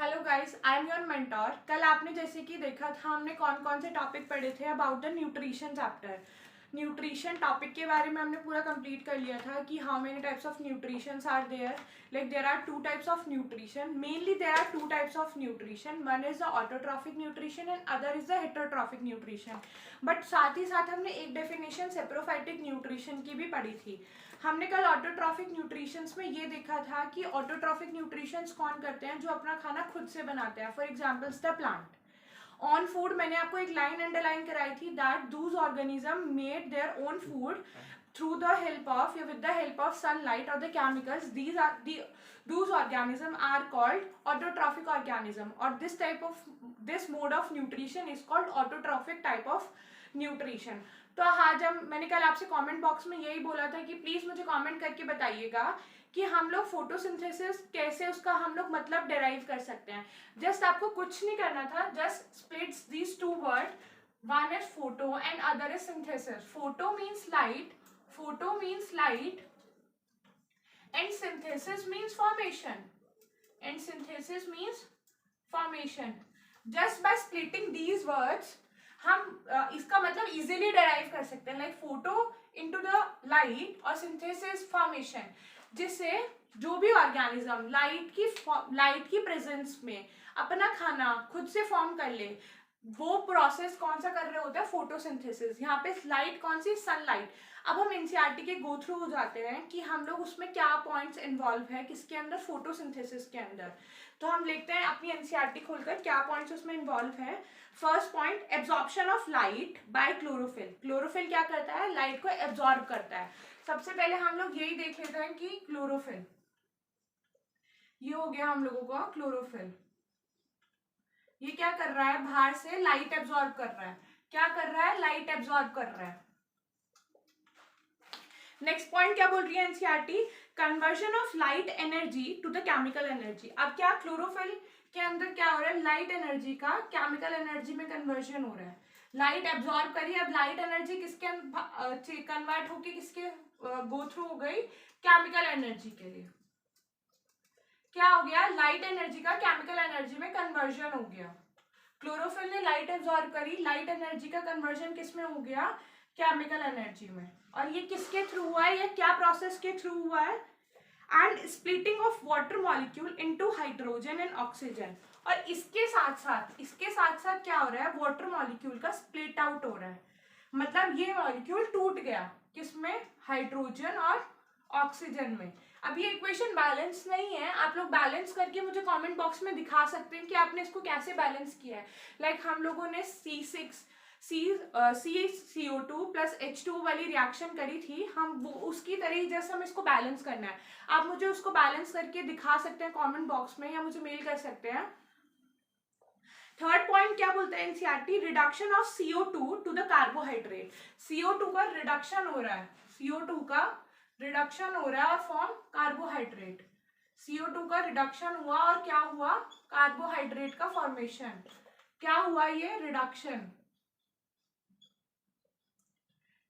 Hello guys, I am your mentor. कल आपने जैसे कि देखा था हमने कौन कौन से टॉपिक पढ़े थे about the nutrition chapter. Nutrition topic के बारे में हमने पूरा कंप्लीट कर लिया था कि how many types of nutrition are there. Like there are two types of nutrition, mainly there are two types of nutrition. One is the autotrophic nutrition and other is the heterotrophic nutrition. But साथ ही साथ हमने एक definition saprophytic nutrition की भी पढ़ी थी। हमने कल ऑटोट्रॉफिक न्यूट्रिशंस में ये देखा था कि ऑटोट्रॉफिक न्यूट्रिशंस कौन करते हैं, जो अपना खाना खुद से बनाते हैं। For examples the plant. On food मैंने आपको एक लाइन अंडरलाइन कराई थी that Dooj organism made their own food through the help of या with the help of sunlight or the chemicals. Those organisms are called autotrophic organism, or this mode of nutrition is called autotrophic type of nutrition. तो आज मैंने कल आपसे comment box में यही बोला था कि प्लीज मुझे कमेंट करके बताइएगा कि हम लोग फोटोसिंथेसिस कैसे उसका हम लोग मतलब डेराइव कर सकते हैं। जस्ट आपको कुछ नहीं करना था, just splits these two word, one is photo and other is synthesis. Photo means light and synthesis means formation. Just by splitting these words हम इसका मतलब इजीली डेराइव कर सकते हैं, like photo into the light और synthesis formation, जिससे जो भी ऑर्गेनिज्म लाइट की प्रेजेंस में अपना खाना खुद से फॉर्म कर ले, वो प्रोसेस कौन सा कर रहे होते हैं, फोटोसिंथेसिस। यहाँ पे लाइट कौन सी, सनलाइट। अब हम एनसीईआरटी के गो थ्रू हो जाते हैं कि हम लोग उसमें क्या पॉइंट्स इन्वॉल्व है, किसके अंदर, फोटोसिंथेसिस के अंदर। तो हम देखते हैं अपनी एनसीईआरटी खोलकर क्या पॉइंट्स उसमें इन्वॉल्व है। First point, absorption of light by chlorophyll. Chlorophyll क्या करता है, लाइट को एब्जॉर्ब करता है। सबसे पहले हम लोग यही देख लेते हैं कि क्लोरोफिल, ये हो गया हम लोगों का क्लोरोफिल। ये क्या कर रहा है, बाहर से लाइट एब्जॉर्ब कर रहा है। क्या कर रहा है, लाइट एब्जॉर्ब कर रहा है। नेक्स्ट पॉइंट क्या बोल रही है NCERT, conversion of light energy to the chemical energy. अब क्या क्लोरोफिल के अंदर क्या हो रहा है, लाइट एनर्जी का केमिकल एनर्जी में कन्वर्जन हो रहा है। लाइट एब्जॉर्ब करी, अब लाइट एनर्जी किसके कन्वर्ट होके किसके गो थ्रू हो गई, केमिकल एनर्जी के लिए। क्या हो गया, लाइट एनर्जी का केमिकल एनर्जी में कन्वर्जन हो गया। क्लोरोफिल ने लाइट एब्जॉर्ब करी, लाइट एनर्जी का कन्वर्जन किस में हो गया, केमिकल एनर्जी में। और ये किसके थ्रू हुआ है, या क्या प्रोसेस के थ्रू हुआ है, and splitting of water molecule into hydrogen and oxygen. और इसके साथ साथ क्या हो रहा है, वाटर मॉलिक्यूल का स्प्लिट आउट हो रहा है। मतलब ये मॉलिक्यूल टूट गया किसमें, हाइड्रोजन और ऑक्सीजन में। अब ये इक्वेशन बैलेंस नहीं है, आप लोग बैलेंस करके मुझे कमेंट बॉक्स में दिखा सकते हैं कि आपने इसको कैसे बैलेंस किया है। लाइक हम लोगों ने CO2 प्लस H2 वाली रिएक्शन करी थी, हम वो उसकी तरह जैसे हम इसको बैलेंस करना है। आप मुझे उसको बैलेंस करके दिखा सकते हैं कमेंट बॉक्स में, या मुझे मेल कर सकते हैं। थर्ड पॉइंट क्या बोलता है NCERT, reduction of CO2 to the carbohydrate. CO2 का रिडक्शन हो रहा है, CO2 का रिडक्शन हो रहा है फॉर्म कार्बोहाइड्रेट। CO2 का रिडक्शन हुआ और क्या हुआ, कार्बोहाइड्रेट का फॉर्मेशन। क्या हुआ, ये रिडक्शन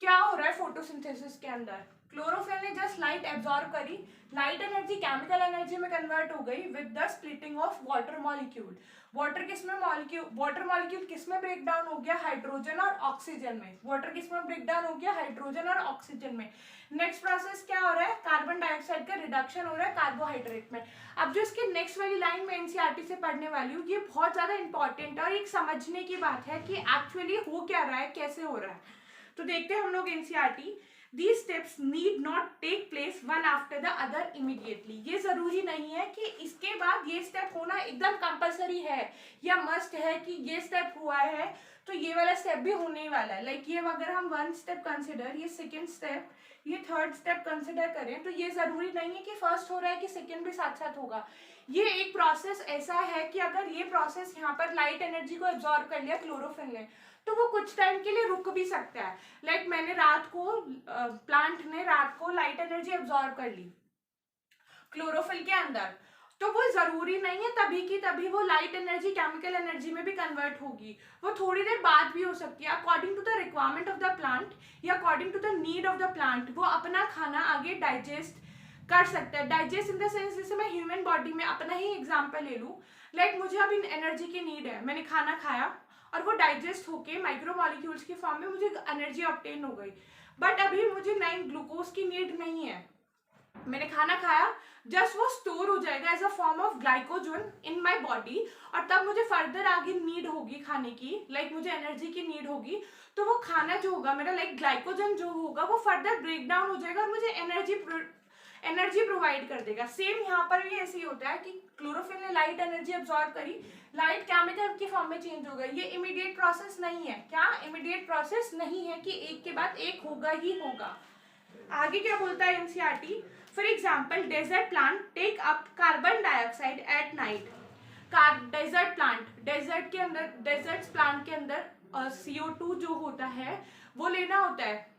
क्या हो रहा है फोटोसिंथेसिस के अंदर। क्लोरोफिल ने जस्ट लाइट एब्जॉर्ब करी, लाइट एनर्जी केमिकल एनर्जी में कन्वर्ट हो गई with the splitting of water molecule. Water molecule किस में ब्रेक डाउन हो गया, हाइड्रोजन और ऑक्सीजन में। वाटर किस में ब्रेक डाउन हो गया, हाइड्रोजन और ऑक्सीजन में। नेक्स्ट प्रोसेस क्या हो रहा है, कार्बन डाइऑक्साइड का रिडक्शन हो रहा है कार्बोहाइड्रेट में। अब जो इसके नेक्स्ट वाली लाइन में एनसीईआरटी से पढ़ने वाली हूँ, ये बहुत ज्यादा इंपॉर्टेंट है और एक समझने की बात है कि एक्चुअली हो क्या रहा है, कैसे हो रहा है। तो देखते हैं हम लोग NCERT, These steps need not take place one after the other immediately. ये जरूरी नहीं है कि इसके बाद ये स्टेप होना एकदम कंपलसरी है या मस्ट है कि ये स्टेप हुआ है तो ये वाला स्टेप भी होने ही वाला है। लाइक ये अगर हम वन स्टेप कंसिडर, ये सेकेंड स्टेप, ये थर्ड स्टेप कंसिडर करें, तो ये जरूरी नहीं है कि फर्स्ट हो रहा है कि सेकेंड भी साथ साथ होगा। ये एक प्रोसेस ऐसा है कि अगर ये प्रोसेस यहाँ पर लाइट एनर्जी को एब्जॉर्ब कर लिया क्लोरोफिल ने, तो वो कुछ टाइम के लिए रुक भी सकता है। लाइक मैंने प्लांट ने रात को लाइट एनर्जी एब्जॉर्ब कर ली क्लोरोफिल के अंदर, तो वो जरूरी नहीं है तभी की तभी वो लाइट एनर्जी केमिकल एनर्जी में भी कन्वर्ट होगी। वो थोड़ी देर बाद भी हो सकती है, according to the requirement of the plant या according to the need of the plant. वो अपना खाना आगे डाइजेस्ट कर सकता है। डाइजेस्ट इन द सेंस, जैसे मैं ह्यूमन बॉडी में अपना ही एग्जांपल ले लूँ, लाइक मुझे अभी एनर्जी की नीड है, मैंने खाना खाया और वो डाइजेस्ट होके माइक्रोमोलिक्यूल्स की फॉर्म में मुझे एनर्जी ऑब्टेन हो गई, बट अभी मुझे नई ग्लूकोज की नीड नहीं है। मैंने खाना खाया, जस्ट वो स्टोर हो जाएगा as a form of glycogen in my body, और तब मुझे फर्दर आगे नीड होगी खाने की, लाइक मुझे एनर्जी की नीड होगी, तो वो खाना जो होगा मेरा, लाइक ग्लाइकोजन जो होगा वो फर्दर ब्रेक डाउन हो जाएगा और मुझे एनर्जी प्रोवाइड कर देगा। सेम यहाँ पर भी ऐसे ही होता है कि क्लोरोफिल ने लाइट एनर्जी अब्सॉर्ब करी, लाइट केमिकल की फॉर्म में चेंज हो गई। ये इमीडिएट प्रोसेस नहीं है। क्या इमीडिएट प्रोसेस नहीं है कि एक के बाद एक होगा ही होगा। आगे क्या बोलता है NCERT, for example desert plant take up carbon dioxide at night. Desert plant, desert के अंदर, डेजर्ट प्लांट के अंदर CO2 जो होता है वो लेना होता है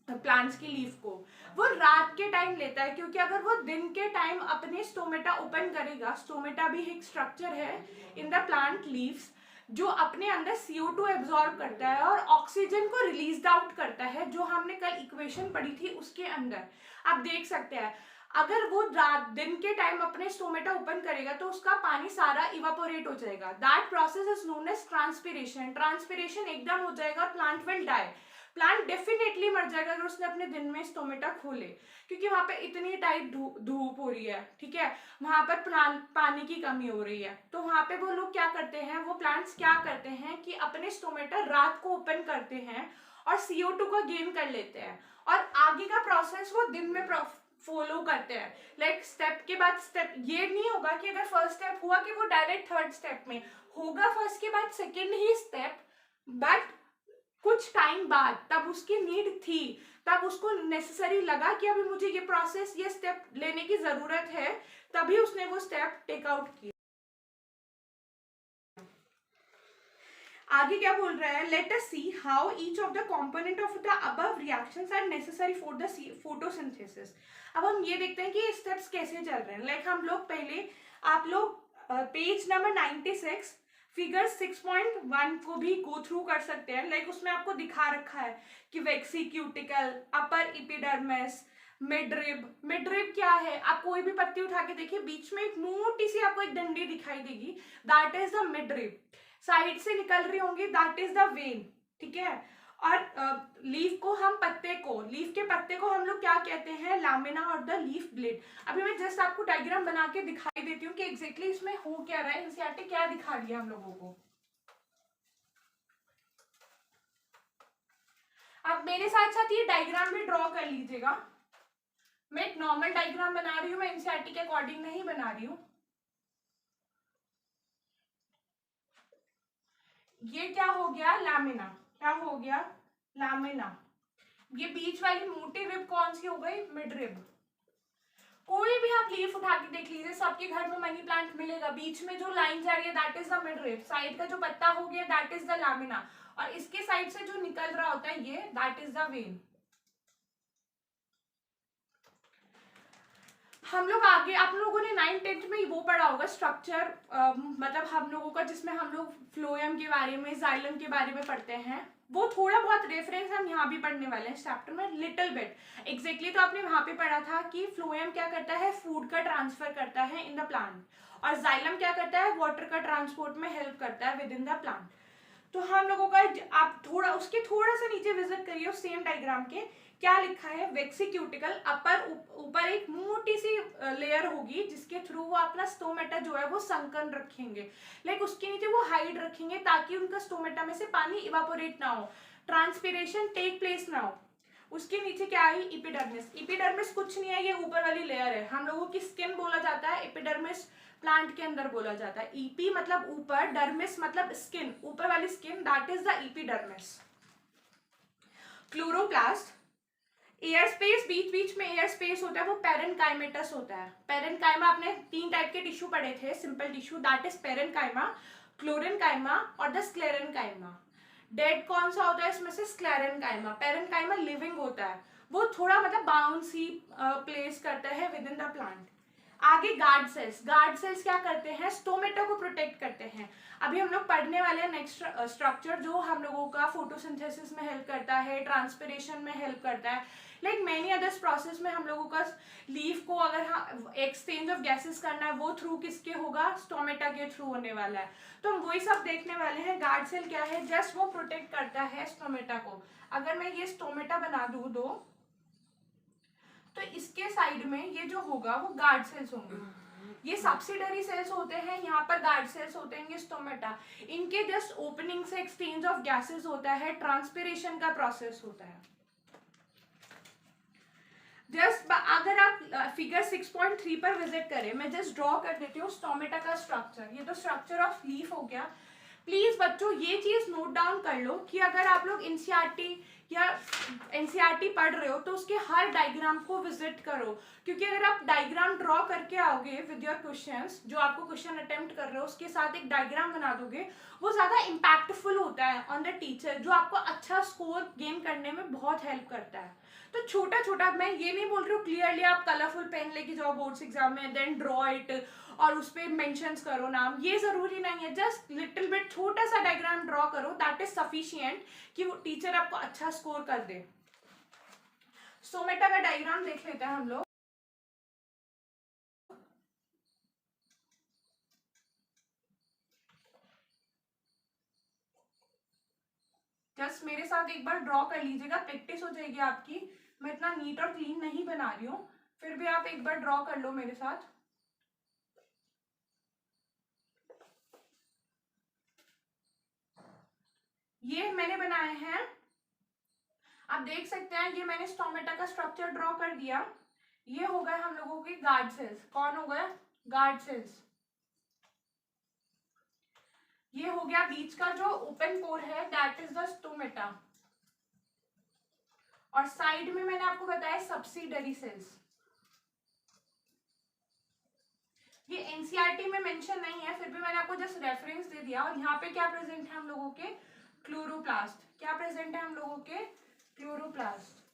प्लांट्स की लीफ को, वो रात के टाइम लेता है, क्योंकि अगर वो दिन के टाइम अपने स्टोमेटा ओपन करेगा, स्टोमेटा भी एक स्ट्रक्चर है इन द प्लांट लीव्स जो अपने अंदर CO2 एब्जॉर्ब करता है और ऑक्सीजन को रिलीज आउट करता है, जो हमने कल इक्वेशन पढ़ी थी उसके अंदर आप देख सकते हैं। अगर वो रात दिन के टाइम अपने स्टोमेटा ओपन करेगा तो उसका पानी सारा इवापोरेट हो जाएगा। That process is known as transpiration. Transpiration एकदम हो जाएगा, plant will die, plant definitely मर जाएगा अगर उसने अपने दिन में स्टोमेटा खोले, क्योंकि वहां पे इतनी टाइट धूप हो रही है, ठीक है, वहां पर पानी की कमी हो रही है। तो वहां पे वो लोग क्या करते हैं, वो प्लांट्स क्या करते हैं कि अपने स्टोमेटा रात को ओपन करते हैं और CO2 को गेन कर लेते हैं, और आगे का प्रोसेस वो दिन में फॉलो करते हैं। लाइक स्टेप के बाद स्टेप, ये नहीं होगा कि अगर फर्स्ट स्टेप हुआ कि वो डायरेक्ट थर्ड स्टेप में होगा, फर्स्ट के बाद सेकेंड ही स्टेप, बट कुछ टाइम बाद तब उसकी नीड थी, तब उसको नेसेसरी लगा कि अभी मुझे ये प्रोसेस, ये स्टेप लेने की जरूरत है, तभी उसने वो स्टेप टेक आउट किया। आगे क्या बोल रहा है, let us see how each of the component of the above reactions are necessary for the photosynthesis. अब हम ये देखते हैं कि ये स्टेप्स कैसे चल रहे हैं। लाइक हम लोग पहले, आप लोग पेज नंबर 96 फिगर 6.1 को भी गो थ्रू कर सकते हैं। लाइक उसमें आपको दिखा रखा है कि वेक्सीक्यूटिकल, अपर एपिडर्मिस, मिडरिब। मिडरिब क्या है, आप कोई भी पत्ती उठा के देखिए, बीच में एक मोटी सी आपको एक डंडी दिखाई देगी, that is the midrib. Side से निकल रही होंगी, दैट इज द वेन, ठीक है। और लीफ को हम पत्ते को, लीफ के पत्ते को हम लोग क्या कहते हैं, लामिना और द लीफ ब्लेड। अभी मैं जस्ट आपको डायग्राम बना के दिखाई देती हूँ कि एग्जैक्टली इसमें हो क्या रहा है, एनसीईआरटी क्या दिखा रही है हम लोगों को। आप मेरे साथ साथ ये डायग्राम भी ड्रॉ कर लीजिएगा। मैं एक नॉर्मल डायग्राम बना रही हूँ, मैं एनसीईआरटी के अकॉर्डिंग नहीं बना रही हूँ। ये क्या हो गया, लामिना। क्या हो गया, लामिना। ये बीच वाली मोटी रिब कौन सी हो गई, मिड रिब। कोई भी आप लीफ उठा के देख लीजिए, सबके घर में मनी प्लांट मिलेगा, बीच में जो लाइन जा रही है that is the mid rib, side का जो पत्ता हो गया दैट इज द लामिना, और इसके साइड से जो निकल रहा होता है ये दैट इज द वेन। हम लोग आगे, आप लोगों ने 9th-10th में वो पढ़ा होगा स्ट्रक्चर, मतलब हम लोगों का, जिसमें हम लोग फ्लोएम के बारे में, जाइलम के बारे में पढ़ते हैं, वो थोड़ा बहुत रेफरेंस हम यहाँ भी पढ़ने वाले हैं चैप्टर में, लिटिल बिट। एग्जैक्टली तो आपने वहां पे पढ़ा था कि फ्लोएम क्या करता है, फूड का ट्रांसफर करता है इन द प्लांट, और जाइलम क्या करता है, वाटर का ट्रांसपोर्ट में हेल्प करता है विद इन द प्लांट। तो हम लोगों का, आप थोड़ा उसके थोड़ा सा नीचे विजिट करिए उस सेम डायग्राम के, क्या लिखा है, वेक्सीक्यूटिकल, अपर ऊपर एक मोटी सी लेयर होगी जिसके थ्रू वो अपना स्टोमेटा जो है वो संकन रखेंगे, लाइक उसके नीचे वो हाइड रखेंगे ताकि उनका स्टोमेटा में से पानी इवापोरेट ना हो, ट्रांसपिरेशन टेक प्लेस ना हो। उसके नीचे क्या है, एपिडर्मिस। एपिडर्मिस कुछ नहीं है, ये ऊपर वाली लेयर है, हम लोगों की स्किन बोला जाता है, एपिडर्मिस प्लांट के अंदर बोला जाता है। ईपी मतलब ऊपर, डर्मिस मतलब स्किन, ऊपर वाली skin, that is the epidermis. Chloroplast, air space, बीच बीच में एयर स्पेस होता है, वो पेरेनकाइमेटस होता है। पेरेनकाइमा, आपने 3 टाइप के टिश्यू पढ़े थे, simple tissue, that is parenchyma, chlorenchyma और द स्क्लेरेनकाइमा। डेड कौन सा होता है इसमें से, स्क्लेरेनकाइमा। पेरेनकाइमा लिविंग होता है, वो थोड़ा मतलब बाउंस ही प्लेस करता है विद इन द प्लांट। आगे गार्ड सेल्स क्या करते हैं, स्टोमेटा को प्रोटेक्ट करते हैं। अभी हम लोग पढ़ने वाले हैं नेक्स्ट स्ट्रक्चर जो हम लोगों का फोटोसिंथेसिस में हेल्प करता है, ट्रांसपिरेशन में हेल्प करता है, लाइक मैनी अदर्स प्रोसेस में हम लोगों का लीफ को अगर एक्सचेंज ऑफ गैसेस करना है वो थ्रू किसके होगा, स्टोमेटा के थ्रू होने वाला है। तो हम वही सब देखने वाले हैं। गार्ड सेल क्या है, जस्ट वो प्रोटेक्ट करता है स्टोमेटा को। अगर मैं ये स्टोमेटा बना दूं दो, तो इसके साइड में ये जो होगा वो गार्ड सेल्स होंगे, ये सब्सिडरी सेल्स होते हैं, यहाँ पर गार्ड सेल्स होते हैं, ये स्टोमेटा। इनके जस्ट ओपनिंग से एक्सचेंज ऑफ गैसेस होता है, ट्रांसपिरेशन का प्रोसेस होता है। जस्ट अगर आप फिगर 6.3 पर विजिट करें, मैं जस्ट ड्रॉ कर देती हूँ स्टोमेटा का स्ट्रक्चर। ये तो स्ट्रक्चर ऑफ लीफ हो गया। प्लीज बच्चों ये चीज नोट डाउन कर लो कि अगर आप लोग एनसीईआरटी या एनसीईआरटी पढ़ रहे हो तो उसके हर डायग्राम को विजिट करो, क्योंकि अगर आप डायग्राम ड्रॉ करके आओगे विद योर क्वेश्चंस, जो आपको क्वेश्चन अटेम्प्ट कर रहे हो उसके साथ एक डायग्राम बना दोगे, वो ज्यादा इम्पैक्टफुल होता है ऑन द टीचर, जो आपको अच्छा स्कोर गेन करने में बहुत हेल्प करता है। तो छोटा छोटा, मैं ये नहीं बोल रही हूँ क्लियरली आप कलरफुल पेन लेके जाओ बोर्ड्स एग्जाम में, देन ड्रॉ इट और उस पर मेंशंस करो नाम, ये जरूरी नहीं है। जस्ट लिटिल बिट छोटा सा डायग्राम ड्रॉ करो, दैट इज सफिशिएंट कि वो टीचर आपको अच्छा स्कोर कर दे। स्टोमेटा का डायग्राम देख लेते हैं हम लोग। जस्ट मेरे साथ एक बार ड्रॉ कर लीजिएगा, प्रैक्टिस हो जाएगी आपकी। मैं इतना नीट और क्लीन नहीं बना रही हूँ, फिर भी आप एक बार ड्रॉ कर लो मेरे साथ। ये मैंने बनाए हैं, आप देख सकते हैं, ये मैंने स्टोमेटा का स्ट्रक्चर ड्रॉ कर दिया। ये हो गए हम लोगों के गार्ड सेल्स। कौन हो गए, गार्ड सेल्स। ये हो गया बीच का जो ओपन पोर है, दैट इज द स्टोमेटा। और साइड में मैंने आपको बताया सब्सिडरी सेल्स। ये एनसीईआरटी में मेंशन नहीं है, फिर भी मैंने आपको जस्ट रेफरेंस दे दिया। और यहाँ पे क्या प्रेजेंट है हम लोगों के, क्लोरोप्लास्ट। क्या प्रेजेंट है हम लोगों के, क्लोरोप्लास्ट।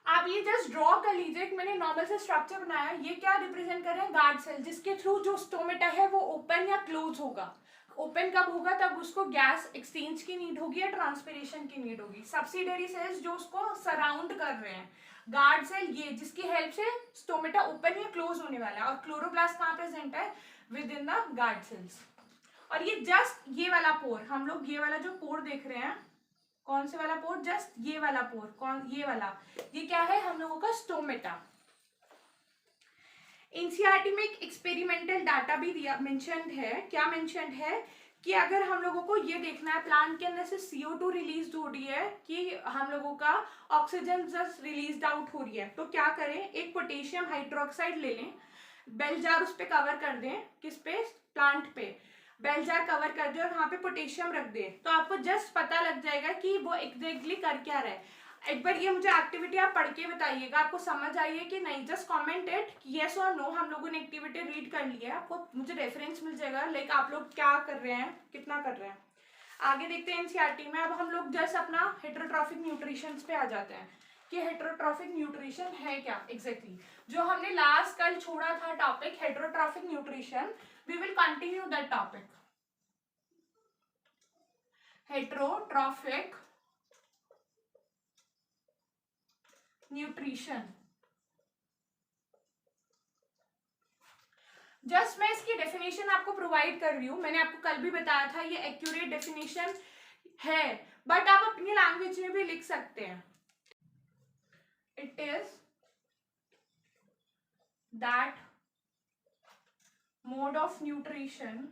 आप ये जस्ट ड्रॉ कर लीजिए, मैंने नॉर्मल से स्ट्रक्चर बनाया। ये क्या रिप्रेजेंट कर रहे हैं, गार्ड सेल, जिसके थ्रू जो स्टोमेटा है वो ओपन या क्लोज होगा। ओपन कब होगा, तब उसको गैस एक्सचेंज की नीड होगी या ट्रांसपिरेशन की नीड होगी। सब्सिडरी सेल्स जो उसको सराउंड कर रहे हैं, गार्ड सेल ये जिसकी हेल्प से स्टोमेटा ओपन या क्लोज होने वाला है। और क्लोरोप्लास्ट कहाँ प्रेजेंट है, with in the guard cells. और ये जस्ट ये वाला पोर, हम लोग ये वाला जो पोर देख रहे हैं, कौन से वाला पोर, जस्ट ये वाला पोर, कौन, ये वाला, ये क्या है हम लोगों का स्टोमेटा। एनसीईआरटी में एक एक्सपेरिमेंटल डाटा भी दिया, मेंशन्ड है। क्या मेंशन्ड है कि अगर हम लोगों को ये देखना है प्लांट के अंदर से CO2 रिलीज हो रही है कि हम लोगों का ऑक्सीजन जस्ट रिलीज आउट हो रही है, तो क्या करें, एक पोटेशियम हाइड्रोक्साइड ले लें, बेल जार उस पर कवर कर दें, किस पे, प्लांट पे, बेल जार कवर कर दे और वहां पे पोटेशियम रख दे, तो आपको जस्ट पता लग जाएगा कि वो एग्जैक्टली कर क्या रहा है। एक बार ये मुझे एक्टिविटी आप पढ़ के बताइएगा, आपको समझ आई है कि नहीं। जस्ट कमेंट इट यस और नो। हम लोगों ने एक्टिविटी रीड कर ली है, आपको मुझे रेफरेंस मिल जाएगा लाइक आप लोग क्या कर रहे हैं, कितना कर रहे हैं। आगे देखते हैं एनसीईआरटी में। अब हम लोग जस्ट अपना हेटेरोट्रॉफिक न्यूट्रिशन पे आ जाते हैं कि हेटेरोट्रॉफिक न्यूट्रिशन है क्या एग्जैक्टली। जो हमने लास्ट कल छोड़ा था topic heterotrophic nutrition, we will continue that topic. Heterotrophic nutrition, just मैं इसकी डेफिनेशन आपको प्रोवाइड कर रही हूँ। मैंने आपको कल भी बताया था ये एक्यूरेट डेफिनेशन है, बट आप अपनी लैंग्वेज में भी लिख सकते हैं। It is that mode of nutrition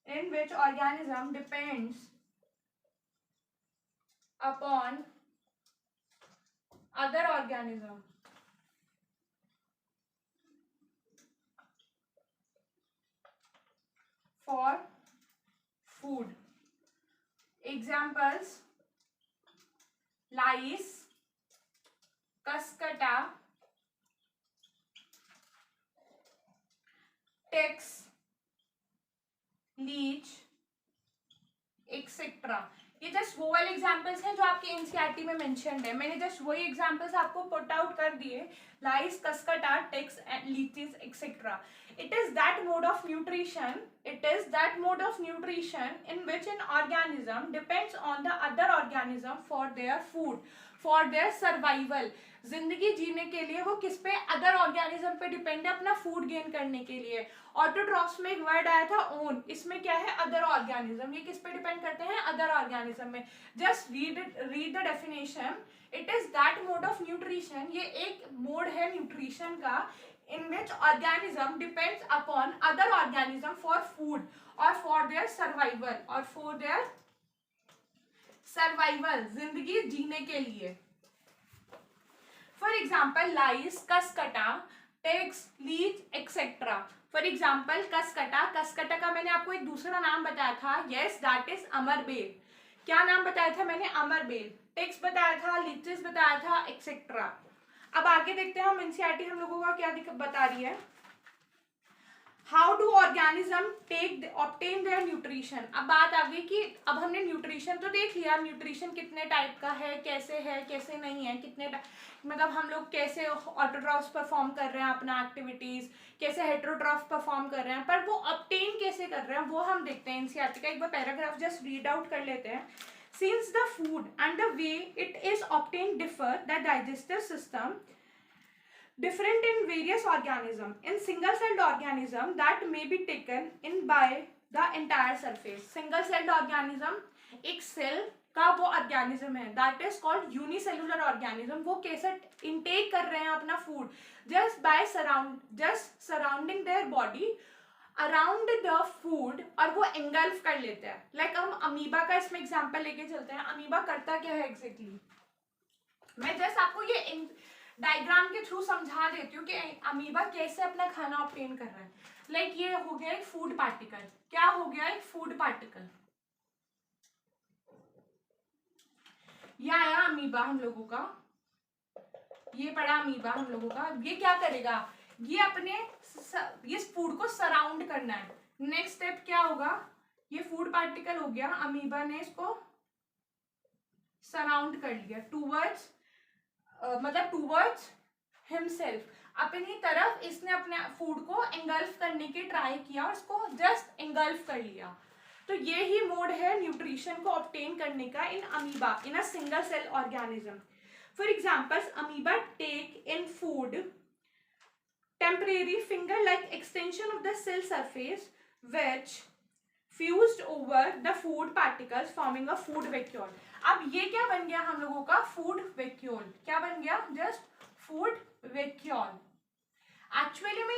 in which organism depends upon other organism for food. Examples: lice, cuscata, ticks, leech, etcetera. ये जस्ट वो वाले एग्जाम्पल्स हैं जो आपके एनसीईआरटी में मेंशन्ड है। मैंने जस्ट वही एग्जाम्पल्स आपको पुट आउट कर दिए, lice, cuscuta, ticks, leeches, etcetera. It is that mode of nutrition. It is that mode of nutrition in which an organism depends on the other organism for their food, for their survival. जिंदगी जीने के लिए वो किस पे, other organism पे depend है अपना फूड गेन करने के लिए. ऑटोट्रॉफ्स में एक वर्ड आया था ओन, इसमें क्या है, अदर ऑर्गेनिज्म. ये किस पे डिपेंड करते हैं, अदर ऑर्गेनिज्म में. Just read the definition. It is that mode of nutrition, ये एक मोड है न्यूट्रिशन का, in which organism depends upon other organism for food or for their survival, or for their survival, जिंदगी जीने के लिए. For example, lice, cuscuta, ticks, leech, etcetera. For example cuscuta, cuscuta का मैंने आपको एक दूसरा नाम बताया था, यस दैट इज अमरबेल. क्या नाम बताया था मैंने, अमरबेल. टिक्स बताया था, लीचेस बताया था, एक्सेट्रा. अब आगे देखते हैं हम एनसीईआरटी हम लोगों का क्या बता रही है. How do organism take obtain their nutrition. अब बात आ गई कि अब हमने न्यूट्रिशन तो देख लिया, न्यूट्रिशन कितने टाइप का है, कैसे नहीं है, कितने मतलब हम लोग कैसे ऑटोट्रॉफ्स परफॉर्म कर रहे हैं अपना एक्टिविटीज, कैसे हेटेरोट्रॉफ्स परफॉर्म कर रहे हैं, पर वो ऑब्टेन कैसे कर रहे हैं वो हम देखते हैं एनसीईआरटी का. एक बार पैराग्राफ जस्ट रीड आउट कर लेते हैं. Since the food and the way it is obtained differ, the digestive system different in various organisms. In single-celled organism that may be taken in by the entire surface. Single-celled organism एक cell का वो organism है, that is called unicellular organism. वो कैसे intake कर रहे हैं अपना food, just by surrounding their body around the food, और वो एंगल्फ कर लेते हैं. लाइक हम अमीबा का इसमें एग्जांपल लेके चलते हैं. अमीबा करता क्या है एग्जैक्टली, मैं जस्ट आपको ये डायग्राम के थ्रू समझा देती हूँ कि अमीबा कैसे अपना खाना ऑब्टेन कर रहा है. लाइक ये हो गया एक फूड पार्टिकल. क्या हो गया, एक फूड पार्टिकल. ये आया अमीबा हम लोगों का, ये पड़ा अमीबा हम लोगों का. ये क्या करेगा, ये अपने इस फूड को सराउंड करना है. नेक्स्ट स्टेप क्या होगा, ये फूड पार्टिकल हो गया, अमीबा ने इसको सराउंड कर लिया टूवर्ड्स, मतलब टूवर्ड्स हिमसेल्फ, अपनी तरफ इसने अपने फूड को एंगल्फ करने की ट्राई किया और इसको जस्ट एंगल्फ कर लिया. तो ये ही मोड है न्यूट्रिशन को ऑब्टेन करने का in amoeba, in a single cell organism. For examples, amoeba take in food temporary finger-like extension of the cell surface which fused over the food particles forming a food vacuole. अब ये क्या बन गया हम लोगों का, food vacuole. क्या बन गया, just food vacuole. एक्चुअली में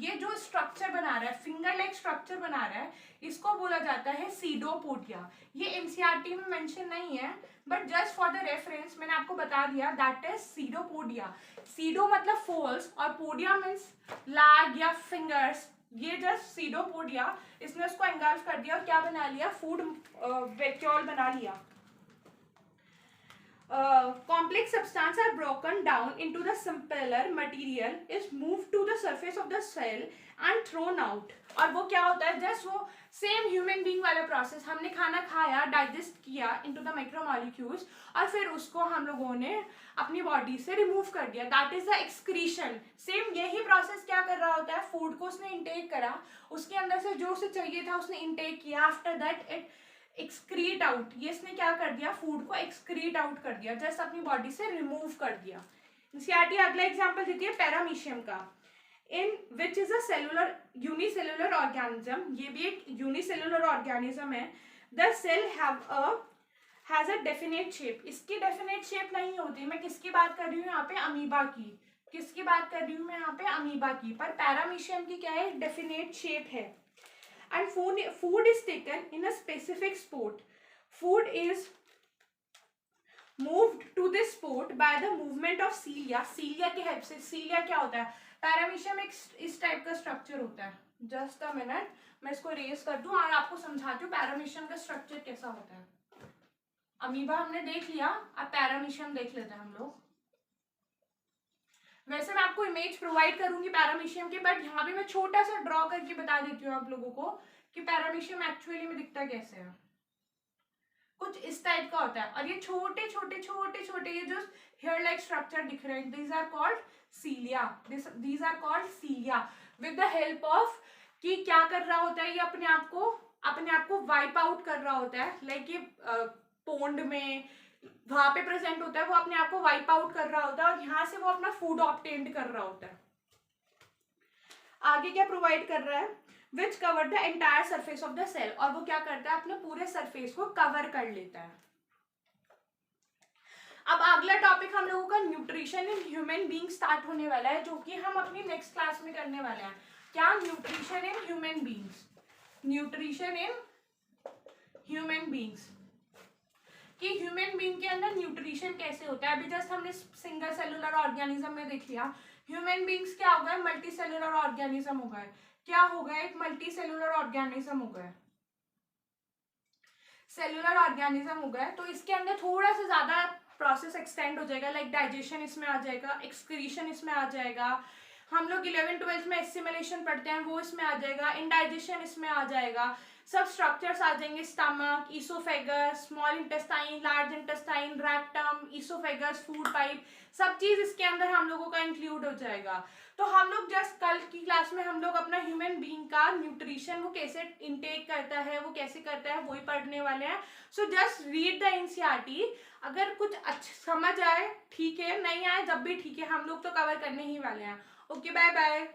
ये जो स्ट्रक्चर बना रहा है, फिंगर लाइक स्ट्रक्चर बना रहा है, इसको बोला जाता है सीडोपोडिया. ये एनसीईआरटी में मेंशन नहीं है, but just for the reference मैंने आपको बता दिया, दैट इज सीडोपोडिया. सीडो मतलब फोल्स और पोडिया मीन्स लैग या फिंगर्स. ये जस्ट सीडोपोडिया, इसने उसको एंगल्फ कर दिया और क्या बना लिया, फूड वैक्यूल बना लिया. Complex substances are broken down into the simpler material is moved to the surface of the cell and thrown out. और वो क्या होता है, जस्ट वो सेम ह्यूमन बीइंग वाला प्रोसेस. हमने खाना खाया, डाइजेस्ट किया इनटू द माइक्रोमॉलिक्यूल्स, और फिर उसको हम लोगों ने अपनी बॉडी से रिमूव कर दिया, that is the excretion. Same यही प्रोसेस क्या कर रहा होता है, फूड को उसने इंटेक करा, उसके अंदर से जो उसे चाहिए था उसने इंटेक किया, after that it excrete out. ये इसने क्या कर दिया, फूड को एक्सक्रीट आउट कर दिया, जस्ट अपनी बॉडी से रिमूव कर दिया. एनसीईआरटी अगला एग्जांपल देती है पैरामीशियम का, in which is a cellular unicellular organism. ये भी एक यूनिसेलुलर ऑर्गेनिज्म है. The cell has a definite shape. इसकी डेफिनेट शेप नहीं होती. मैं किसकी बात कर रही हूँ यहाँ पे, अमीबा की. किसकी बात कर रही हूँ मैं यहाँ पे, अमीबा की. पर पैरामीशियम की क्या है, डेफिनेट शेप है. And food is taken in a specific spot. Food is moved to this spot by the movement of cilia. cilia की हेल्प से. cilia क्या होता है, पैरामीशियम एक इस टाइप का स्ट्रक्चर होता है. जस्ट अ मिनट, मैं इसको रेज कर दूं और आपको समझाती हूँ पैरामीशियम का स्ट्रक्चर कैसा होता है. अमीबा हमने देख लिया, अब पैरामीशियम देख लेते हैं हम लोग. वैसे मैं आपको इमेज प्रोवाइड करूंगी पैरामीशियम की, बट यहाँ पे मैं छोटा सा ड्रॉ करके बता देती हूँ आप लोगों को कि पैरामीशियम एक्चुअली में दिखता कैसे है। कुछ इस टाइप का होता है, और ये छोटे छोटे छोटे छोटे ये जो हेयर लाइक स्ट्रक्चर दिख रहे हैं, these are called cilia, these are called cilia. With the help of कि क्या कर रहा होता है, ये अपने आप को वाइप आउट कर रहा होता है, लाइक ये पोंड में वहां पे प्रेजेंट होता है, वो अपने आप को वाइप आउट कर रहा होता है और यहाँ से वो अपना फूड ऑब्टेन्ड कर रहा होता है। आगे क्या प्रोवाइड कर रहा है, which cover the entire surface of the cell, और वो क्या करता है अपने पूरे सरफेस को कवर कर लेता है। अब अगला टॉपिक हम लोगों का nutrition in human being start होने वाला है, जो कि हम अपनी नेक्स्ट क्लास में करने वाले हैं। क्या? Nutrition in human beings, nutrition in human beings, कि ह्यूमन बीइंग के अंदर न्यूट्रिशन कैसे होता है। अभी जस्ट हमने सिंगल सेलुलर ऑर्गेनिज्म में देख लिया, ह्यूमन बीइंग्स क्या हो गए, मल्टी सेलुलर ऑर्गेनिज्म हो गए। क्या हो गया, एक मल्टी सेलुलर ऑर्गेनिज्म हो गया, सेलुलर ऑर्गेनिज्म हो गया। तो इसके अंदर थोड़ा सा ज्यादा प्रोसेस एक्सटेंड हो जाएगा, लाइक डाइजेशन इसमें आ जाएगा, एक्सक्रीशन इसमें आ जाएगा, हम लोग 11th-12th में एसिमिलेशन पढ़ते हैं वो इसमें आ जाएगा, इंडाइजेशन इसमें आ जाएगा, सब स्ट्रक्चर्स आ जाएंगे, stomach, oesophagus, small intestine, large intestine, rectum, oesophagus, food pipe, सब चीज इसके अंदर हम लोगों का इंक्लूड हो जाएगा। तो हम लोग जस्ट कल की क्लास में हम लोग अपना ह्यूमन बीइंग का न्यूट्रिशन वो कैसे इनटेक करता है, वो कैसे करता है, वही पढ़ने वाले हैं। So just read the NCERT, अगर कुछ अच्छा समझ आए ठीक है, नहीं आए जब भी ठीक है, हम लोग तो कवर करने ही वाले हैं। Okay, bye bye.